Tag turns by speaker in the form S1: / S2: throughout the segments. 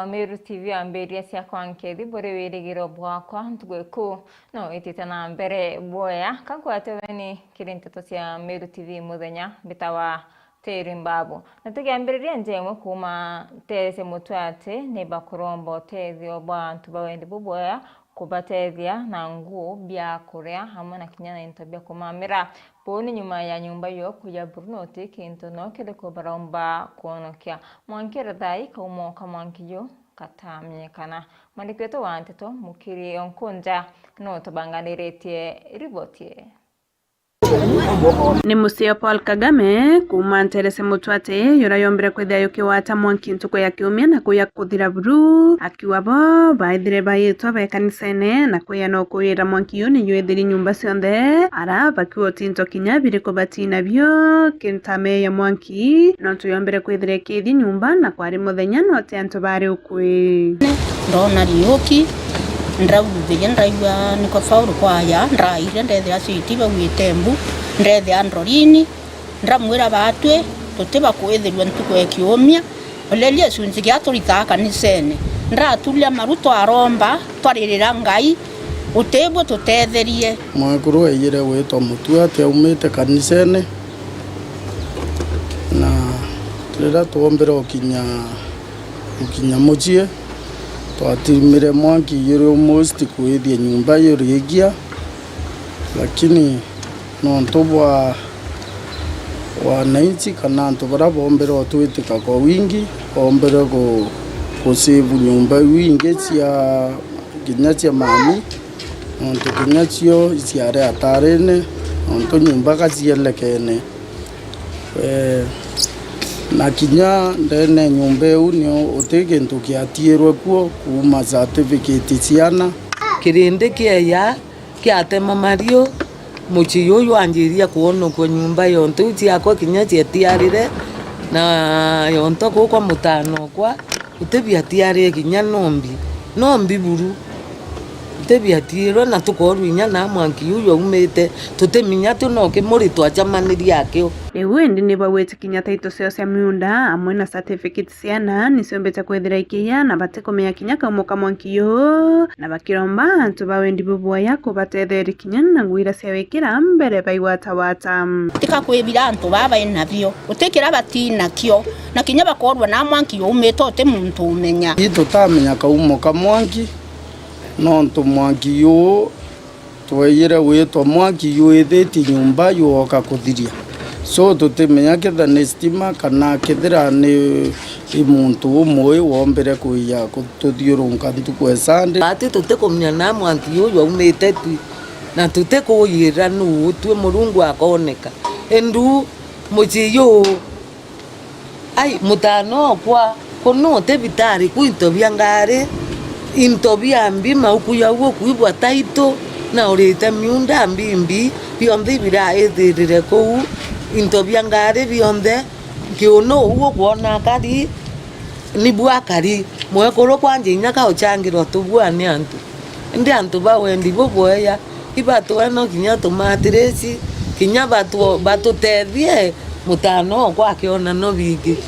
S1: bwa Meru TV amberia cia kwankethi bore wirigiro bwakwa ntugweku no itite na mbere boya kankwateweni kirinteto cia Meru TV muthenya bitawa Teri Mbabu na tugiambiriria njemwe kuma tese mutwate ne bakurombo tethio bwa ntubawendi buboya kubatethia na nguo bia kuria hamwe na kinyana intabia kumamira poni nyuma ya nyumba yo kuya Bruno kintu no kede ko baromba kuonokia mwankira dai kaumoka mwankiyo katamye kana mandikweto wanteto mukiri onkunja no tobanganiretie ribotie
S2: ni musio Paul Kagame kuma Teresa Mutwate yura yombere kwithia yukiwata mwanki ntuko ya kiumia na kuya kuthira buru akiwa bo baithire bayitwa ba kanisene na kuya no kuyira mwanki yo ni yuithiri nyumba cionthe ara bakiwa tinto kinya biriko batina bio kintame ya mwanki no tuyombere kwithire kithi nyumba na kwari muthenya no te antu bari ukwi
S3: ndona rioki ndauthire ndaigua niko faulu kwaya ndaire ndethia citi bagwitembu ndethia ndrorini ndamwira batwe tutiba kwithirwa ntuko ya kiumia olelia cunci gia turita kanisene ndratulia maruto aromba twaririra ngai utebwo tutetherie
S4: mwakuru eyire witwa Mutwate aumite kanisene na rira tuombera ukinya mucie twatimire mwanki yuri almost kuithia nyumba yurigia lakini no ntobwa wananchi kana antu bara bombera twitika kwa wingi bombera ko save nyumba wingi cia kinya cia mami onto kinya cio ciare atarene onto nyumba kacielekene na kinya ndene nyumba unio utege ntuki atierwe kuo kuma certificate ciana
S5: kirinde kia kiatema mario muchi yoyo anjiria kuono kwa nyumba yonto ciakwa kinya cietiarire na yonto kwa mutano kwa utebia tiare kinya nombi buru utebia tiro na tukorwinya na mwanki yoyo umete tuteminya tunoke muri twachamaniria akio
S2: riu indi ni bawete kinya taito cio cia miunda amwe na certificate ciana niciombete kwithira ikiya na bate kumenya kinya kaumoka mwanki yo na bakiromba antu bawendi buboya kubatetheri kinya na ngwira cia wikira mbere baiwatawata
S3: tika kwibira antu baba enavyo utekira batina kio na kinya bakorwa na mwanki yo umete te muntu umenya
S4: tutamenya kaumoka mwanki no ntu mwanki yo tweyire witwa mwanki yo ithiti nyumba yoka kuthiria so tutimenya ketha ni stima kana kethira ni muntu umwe wombere kuya kututhiurunga ntuku esande
S5: ati tutikumenya na mwanki yo umete tu na tutikuyira nu twe murungu akoneka endu muchiyo ai mutano kwa kono te bitari kuito byangare into byambi maukuya wo kuibwa taito na urite miunda mbimbi bionthe bira ethirire kou into byangare bionthe kiono uwo kuona kari ni bwakari mwekoro kwanje nyaka ochangirwa tubwane antu ndi antu bawendi boboya ibatu eno kinya tomatiresi kinya batutethie mutano kwa kiona no bigi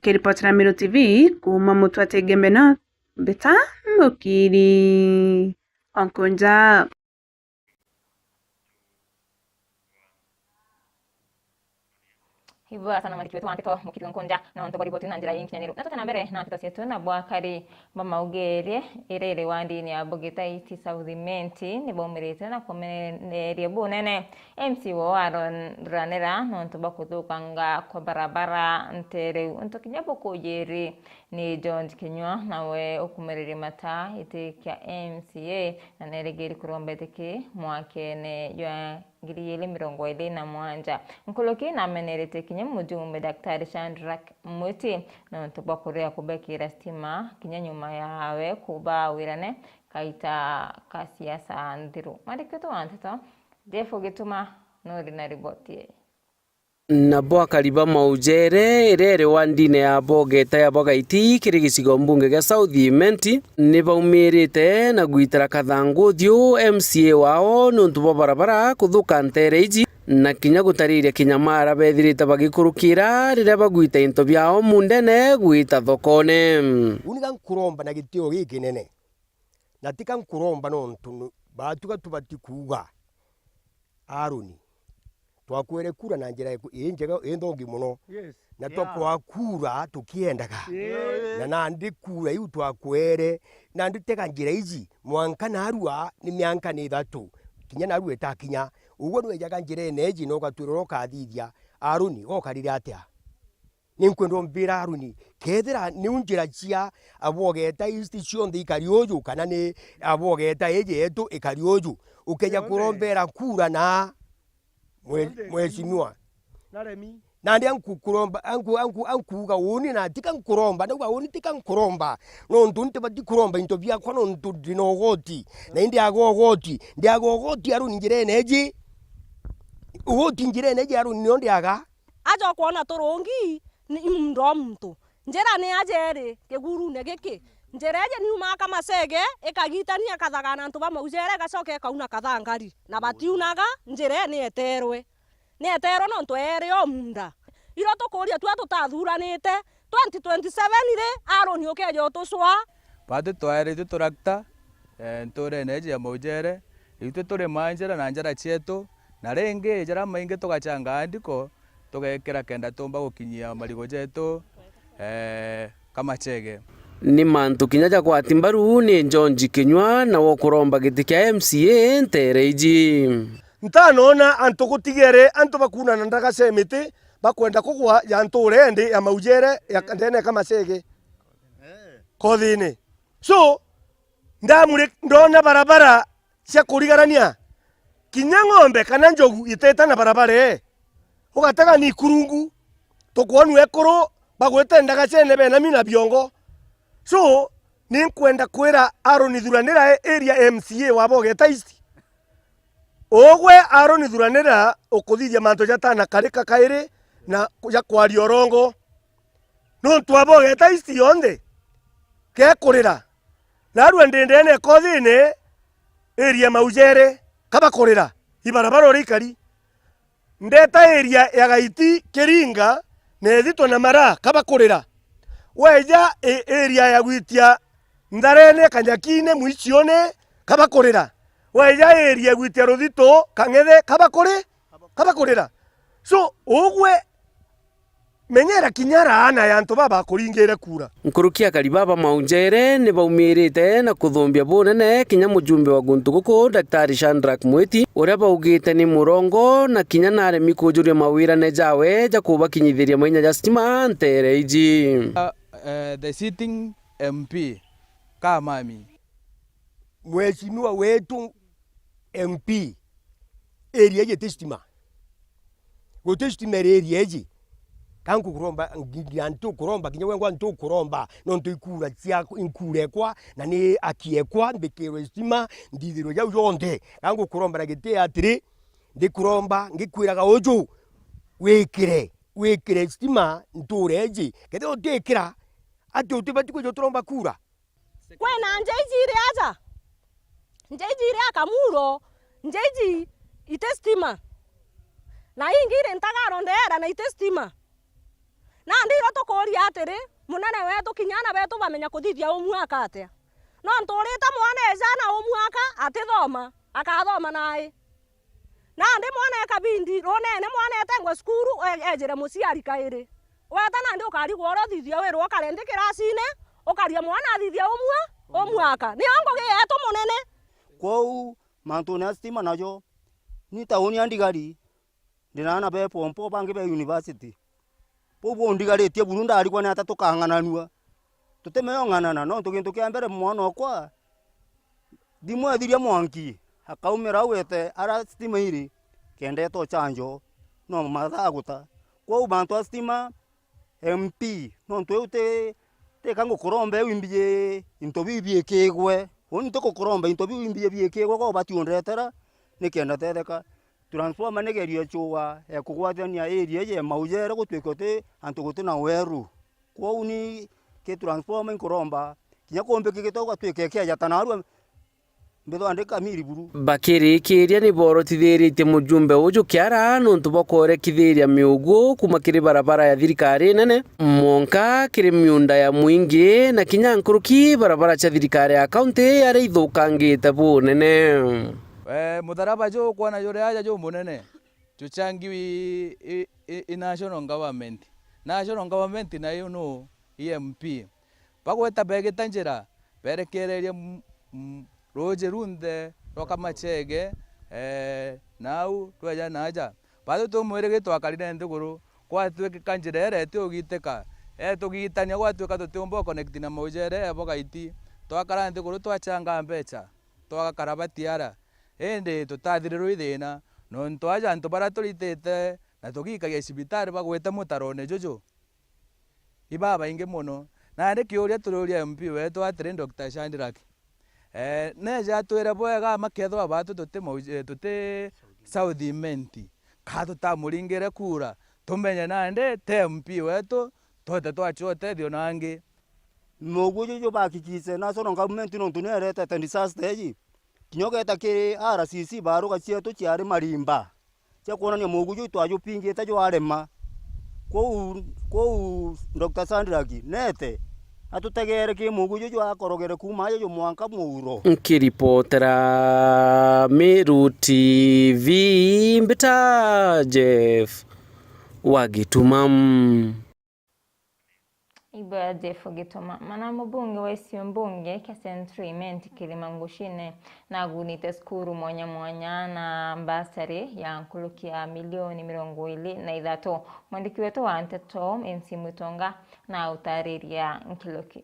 S2: kiripotera Meru TV kuma Mutwate Gembena beta mukiri onkunja
S1: hivyo sana mariki wetu wanteto mukiri onkunja na onto boriboti na njira yinkinyaniru na tena mbere na tutacietu na bwakari bamaugerie irere wandi ni abogeta iti Southimenti ni bomirite na komenerie bunene MC wo aronranera no onto bakudukanga kwa barabara ntere onto kinyapo kujeri ni John Kinywa nawe okumereri mata ite kya MCA na neregeri kurombeteke mwakene ya ngiriyele mirongo ile na mwanja nkoloki na menerete kinya mujumbe Daktari Shandrak Muti na ntubakorea kubekira stima kinya nyuma yawe kuba wirane kaita kasiasa ndiru mariketo wanteto defo gituma nori na riboti
S6: na bwakariba maujere irere wandine ya bogeta ya bogaiti kiri gicigo mbunge gya Southimenti ni baumirite na gwitara kathanguthio MCA wao nuntu bo barabara kuthuka ntereiji na kinya gutariria kinyamara bethirite bagikurukira riria bagwita into biao mundene gwita thokone.
S7: Uniga nkuromba na gitio giki nene na tika nkuromba nontu batuga tubati kuga Aroni twakwere kura na njira injega endongi muno na twakura tukiendaga na nandi kura yu twakwere na nditega njira izi mwanka narua ni myanka ni 3 kinya narua etakinya ugo nwejaga njira eneji no gaturoroka thithia Aroni gokarire atia ninkwendo mbira Aroni kethira ni unjira cia abogeta isti cionde ikarioju kana ni abogeta eje yetu ikarioju ukeja kurombera kura na mweshimiwa
S8: naremi
S7: na ndi ankukuromba ankuga woni na tika nkuromba na woni tika nkuromba no ndunte badi kuromba into bya kono ndinogoti na ndi agogoti ndi agogoti Aroni njire neji ugoti njire neji Aroni ndi aga
S9: ajo kuona torongi ni mndo mtu njera ni ajere keguru ne geke njereje ni umaka masege ekagitania kathagana ntu bamaujere gacoke kauna kathangari na batiunaga njere ni eterwe no ntu ere o munda iro tukuria twa tutathuranite 2027 ire Aroni ukeje utuswa
S10: batu tware tuturakta ntore neje ya maujere itu turi manjera na njara cietu na ringi njara maingi tugachanga andiko tugekera kenda tumba gukinyia marigo jetu kama chege
S6: ni mantu kinya ja kwati mbaru ni Njonji Kinyua na wokuromba giti kia MCA ntereiji
S8: ntanona antu gutigere antu bakuna na ndaga semiti bakwenda kugwa ya nture ndi ya maujere ya ndene kama sege kothini so ndamure ndona barabara cia kurigarania kinya ng'ombe kana njogu iteta na barabara ugatega ni kurungu tukwonu ekuru bagwete ndaga cene bena mina biongo so ninkwenda kwira Aroni thuranira area MCA wa Bogeta East ogwe Aroni thuranira ukuthithia manto jatana karika kairi na ya kwario rongo no twa Bogeta East yonde ke kurira na aru ndendene kothine area maujere kaba kurira ibarabara rikari ndeta area ya Gaiti Kiringa nethito na mara kaba kurira weja area ya gwitia ndarene kanyakine muicione kaba kurira weja area gwitia Ruthito Kang'ethe kaba kurira so ogwe menyera kinyara ana yantu baba kuringire kura
S6: nkurukia Karibaba Maujere ni baumirite na kuthumbia bunene kinya mujumbe wa guntu guku Daktari Shadrack Mwiti uria baugite ni murongo na kinya nare mikujuria mawira ne jawe ja kubakinyithiria mainya ja stima ntereiji
S10: the sitting MP Kamami
S7: mweshimiwa wetu MP area ye testima gotestima area eji kanku kuromba ngiantu kuromba kinyewe ngwa ntu kuromba no ntu ikura cia inkurekwa na ni akiekwa mbekero stima ndithiro ya yonde kanku kuromba na gite atiri ndi kuromba ngikwiraga ojo wekire stima ntureji kete otekira ati utibati kwo turomba kura
S9: kwena njeijire aja njeijire akamuro njeiji itestima na ingire ntagaro ndera na itestima na ndiro tukuria atiri munene wetu kinyana betu bamenya kuthithia umwaka atia no nturita mwana ejana umwaka atithoma akathoma nae na ndi mwana ekabindi runene mwana etengwa skuru ejire muciari kairi weta na ndi ukari gworo thithia wirwo karendi kirasine ukaria mwana athithia umwaka ni ongo gietu munene
S11: kwau mantu na stima najo ni tauni andigari ndinana be pompo bangi be university pobo ndigaritie burunda ari kwa nata tukang'ananua tutemeyo ng'anana no tugintu kia mbere mwana okwa dimwe thiria mwanki akaumira wete ara stima iri kende to chanjo no mathaguta kwau bantu stima MP no twete te kango kurombe wimbie into bibie kegwe oni to kuromba into bimbie biekegwe ko bati ondetera nikenda tetheka transforma negeria chuwa kugwathania area ye maujere gutwikote antu gutina weru kwau ni ke transforma inkuromba kinya kombe kigitoka twike kia jatanaru mbetho andika miri buru
S6: bakirikiria ni borotithiritie mujumbe uju kiara nuntu bokorekithiria miugu kuma kiri barabara ya thirikari nene monka kiri miunda ya mwingi na kinya nkuruki barabara cha thirikari ya kaunti ari ithukangite bunene.
S10: Mutharaba jo kwana yore aja jo munene tuchangiwi national government na you know EMP bagweta begeta njira berekereria roje runde roka machege nau tweja naja bado tumwirege twakarire nthiguru kwatweke kanjira erete ugiteka tugitania gwatweka tutumbo connect na mojere abo gaiti twakara nthiguru twachanga mbecha twagakarabatiara ende tutathiriro ithina no ntwaja ntu bara turitete na tugikagia cibitari bagweta mutarone jojo ibaba inge muno na ndi kiuria tururia MP wetu atire Dr. Shandrak neja twira bwega makethwa batu tuti South Imenti katu tamuringire kura tumenye nande te MP wetu tote twachote thio nangi
S11: noguo jojo bakikise national government no tunerete te disaster ji kinyogeta kiri RCC baruga cietu ciari marimba cia kuonania mugujo twajupingite jo arema kou Dr. Shandrak nete atutegere ki mugujo jo akorogere kuma yo mwanka muuro
S6: nkiripotera Meru TV Mbita Jeff Wagitumam
S1: Ibwa Jeff Gitoma mana mbunge wa Isiolo mbunge kia Central Menti Kilimangushine na gunite skuru mwanya na ambasari ya nkulukia milioni 23 mwandiki wetu wa Nteto MC Mutonga na utariria nkiloki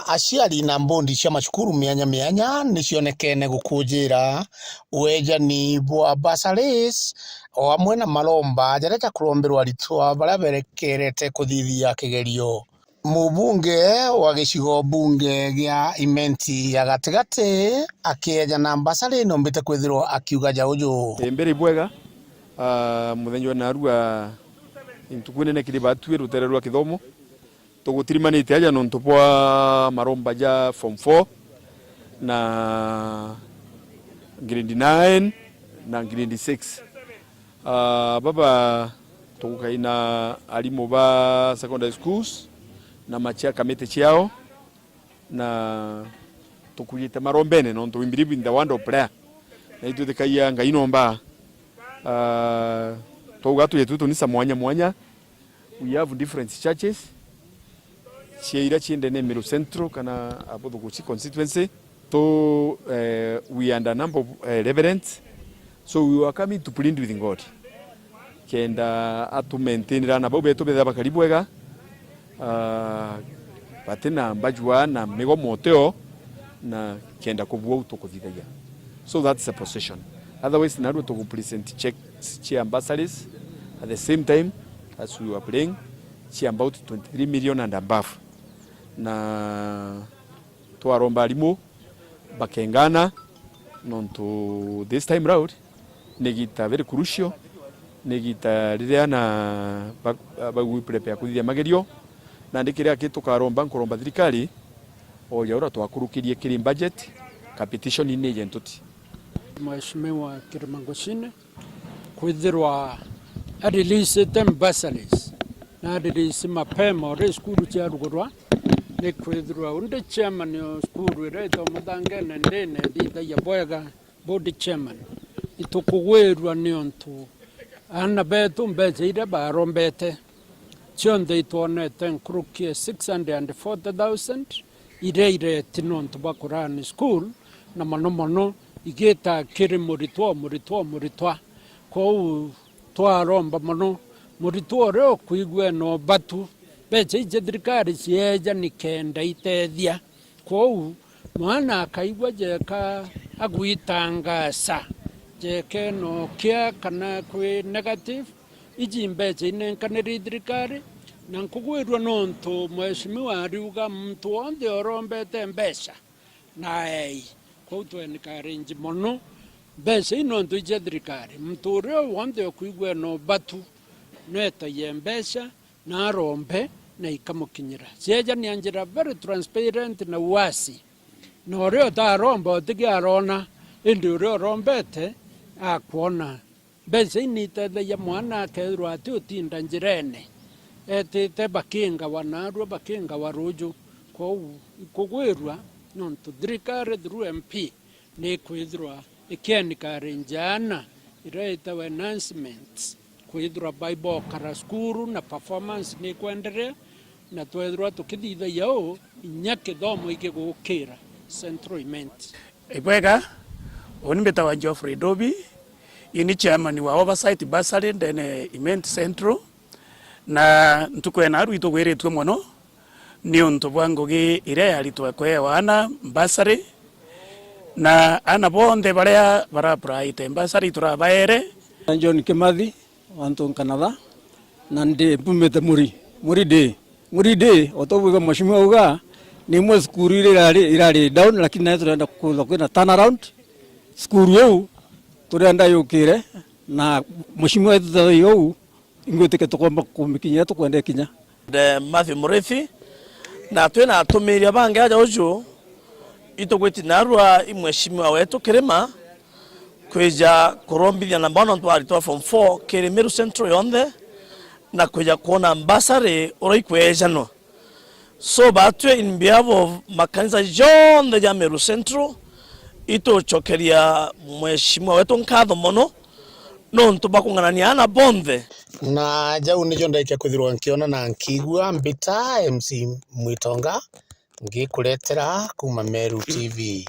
S12: aciari na mbondi cia macukuru mianya nicionekene gukujira wejani bwa basaris o amwe na malomba jareja kurombirwa ritwa bara berekerete kuthithia kigerio. Mubunge wa gicigo bunge gia Imenti ya gatigati akieja na basari nombite kwithirwa akiuga jauju
S13: mbere bwega muthenyo na rua intukunene kiri batwi rutererwa kithomo tugutirimanite aja nontu bwa maromba ja form 4 na grade 9 na grade 6 baba tugukaina alimu ba secondary schools na machia kamete chiao na tukuyita marombene nontu we believe in the wonder of prayer na itu dekaya ngainomba tugatu yetu tunisa mwanya we have different churches Cheira chiende Meru Central kana Abodoguchi constituency to we under number of reverends, so we are coming to plead with God kenda atu maintain rana bobe to beda bakaribu ega patena mbajwa na mego moteo na kenda kubuo to kuthigaya, so that's the position. Otherwise naru to present checks chi ambassadors at the same time as we were playing chi about 23 million and above na twaromba alimu bakengana nonto this time round negita very crucial negita riria na bagui prepare kuthia magerio na ndikiria kitukaromba nkoromba thirikari o yaura twakurukirie kiri budget competition ni agentuti
S14: Mheshimiwa Kilimangushine kwithirwa release bursaries na release mapema ore skulu cia rugurwa ni kwithirwa unde chairman yo skulu ireto mudangene ndene thitha ya bwega board chairman itukugwirwa ni ontu ana betu mbezeire barombete chonde itonete nkrukie 640,000 ireire tinontu bakurani school na mono igeta kiri muritwa ko twaromba mono muritwa ro kuigwe no batu beche thirikari cieja nikenda itethia ko mwana akaigwa jeka agwitangasa jeke no kia kana kwi negative iji mbeche inenkaniri thirikari na nkugwirwa nontu mheshimiwa ariuga mtu wonde orombete mbeca na ko twenikari mono mbeca inontu ije thirikari mtu uria wonde kuigwa no batu neta ye mbeca na rombe na ikamukinyira cieja ni anjira very transparent na wasi na ũrĩa ũtaromba ũtigĩarona ĩndĩ ũrĩa ũrombete akuona mbeca initeithagia mwana akethirwo atĩ ũtinda njĩra-inĩ etĩte bakingawa narua bakingawa rũjũ kwoguo ikũgwĩrwa nontu thirikari through MP nĩ kwĩthirwa ĩkĩencourage iraitawa enhancements kwĩthirwa Bible kara skuru na performance nĩ kwenderea na twethirwa tũkĩthithagia ũũ inya kĩthomo igĩgũkĩra Central Imenti.
S12: Ibwega onimetawa Geoffrey Dobi ini chairman wa oversight bursary ndene Imenti Central na ntukwena rwito gweretwe muno ni untu bwa ngugi ire yaritwa kwewa ana bursary na ana bonde baria barapraite bursary turabaere.
S15: John Kimathi wantu Canada na ndi pumete muri de otobuga mheshimiwa uga ni mwe skuru irari down lakini nayo turenda kwina turn around skuru yau turenda yukire na mheshimiwa wetu yau ingweteke tukomba kumikinya tukwenda kinya
S16: de Matthew Murithi na twina atumiria bange aja uju itugwiti narua mheshimiwa wetu kirima kwija kurombithia na bono twari twa form 4 Kirimeru Central yonde na kwija kuona ambassador oroikwejano so batwe in behalf of makanisa jonde ya Meru Central ito chokeria mheshimiwa wetu nkatho mono no ntubakung'anania na bonde
S12: na jau nijo ndaikia kwithirwa nkiona na nkigua mbita MC Mwitonga ngikuletera kuma Meru TV.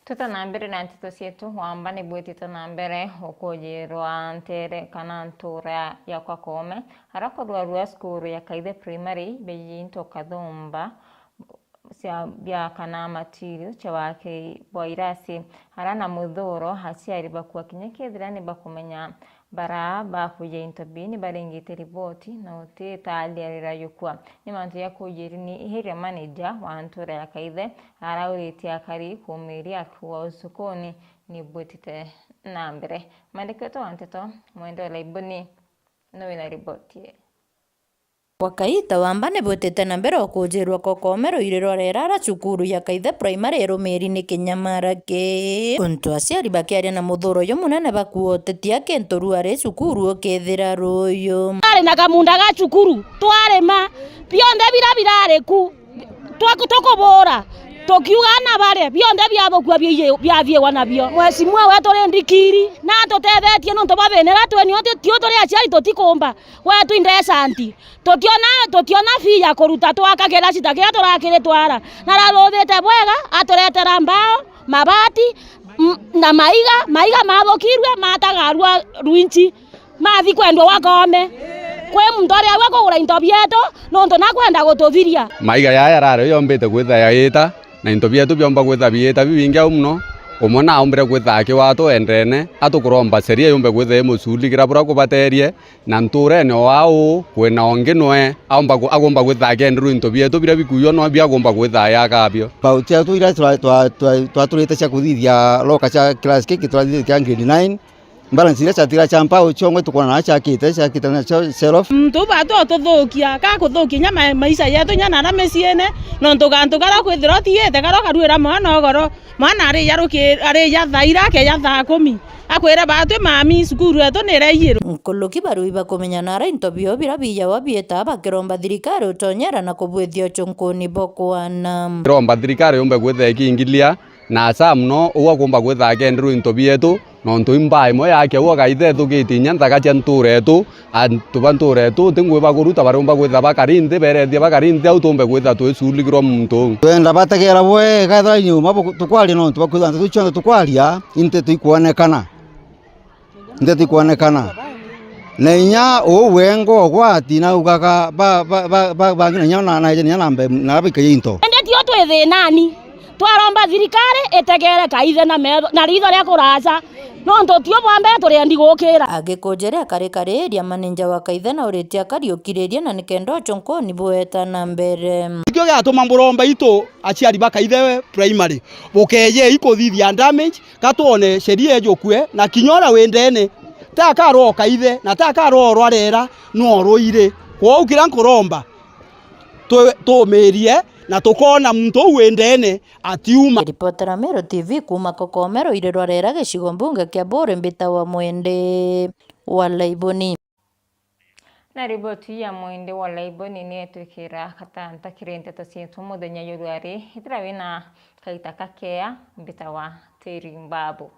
S1: Tutanambere na ntito cietu wamba ni bwitite na mbere ukujirwa ntere kana ntura ya kwa kome harako rwa skuru ya Kaithe Primary bejinto Kathumba cia bia kana material chawake boirasi harana muthuro haciari bakwa kinyekethira ni bakumenya bara bakuja intervene barengite ripoti na utitaliarira yukwa ni mantu ya kujiri ni area manager wa ntura ya Kaithe arauriti akari kumiria kwa usukoni ni bwitite na mbere mandiketo anteto mwendo laibuni no ina ripoti
S17: Wakaita wamba nĩ bwĩtĩte na mbere kũnjĩrwo kokomero irĩro rera cukuru ya Kaithe Primary rũmĩrĩ-inĩ Kinyamarage untu aciari bakĩaria na mũthuro yo munene bakuotetia kĩntũru arĩ cukuru ũkĩthĩra rũyũ
S9: arĩ na kamunda ga cukuru twarĩma bionde birarĩ ku twakũbũra tukiugana bare bionde byabokwa byavyewa nabyo mheshimiwa wetu rendikiri na tutethetie nuntu babenera tweni tio turi aciari tutikumba wetu indesanti tutiona fi ya kuruta twakagera citakira turakire twara na raruthite bwega aturetera mbao mabati na maiga mabokirwe matagarwa ruinchi mathi kwendwo wakome kwe mndore awe kugura into bietu nuntu nakwenda gututhiria
S18: maiga yaya rare yombete gwithaya ita na into bietu byomba gwitha biita bibingi au muno umwe na ombere gwitha kiwato endene atukuromba seria yombe gwitha musulikira bura kubaterie na nturene wao kwina onginwe agomba gwitha kenderu into bietu bira bikuyo no byagomba gwitha yakabyo
S19: pauti atu ira twaturite cia kuthithia loka cia class kiki twathithia kia grade 9 balance ira chatira champa uchongwe tukona na chakite na self
S9: mtu bato tuthukia ka kuthukia nyama maisha yetu nyana na mesiene no ntugantu kara kwithira tiete kara karuira mwana ogoro mwana ari ya thaira ke ya thaa 10 akwira batwe mami cukuru eto nireiyiro
S17: nkuluki barui bakumenya nara intobio bira biya wabieta bakiromba thirikari utonyera na kubwithio chunkuni bokwana
S18: romba thirikari yombe gwitha kingilia na samno uwa kumba gwitha kenderu intobietu nontu imba imwe yake uwa Kaithe thugitinya nthaga cia nturetu antu banturetu tingwe bakuruta baromba gwitha bakarinde berethia bakarinde au tumbe gwitha twisuligirwo muntu
S19: twenda bategera bwe gathira nyuma tukwaria nontu bakwitha tuchonde tukwaria inte tuikuonekana na inya uwengo gwati na ugaga ba nyona na nyambe na bikaye into
S9: ndetio twithe nani twaromba thirikari etegere Kaithe na ritho ria kuraca no ntotio bwambe turendi gukira
S17: agikonjeria karikaria manager wa Kaithe na uritia kariukiriria na nikendo chonkoni bweta na mbere
S20: ikio gatuma mburomba itu aciari ba Kaithe Primary bukeje ikuthithia damage katuone sheria ejokwe na kinyora wendene takaro Kaithe na takaro rwarera no roire kwa ukira nkuromba tumerie na tukona muntu wendene atiuma.
S17: Ripotera Meru TV kuma Kokomero irerwa rera gicigo mbunge kia Bore Mbita wa Mwende wa Laiboni.
S1: Na riboti ya Mwende wa Laiboni ni etukira katanta kirente tasientu muthenya yurwari itira wina kaita kakea Mbita wa Tiri Mbabu.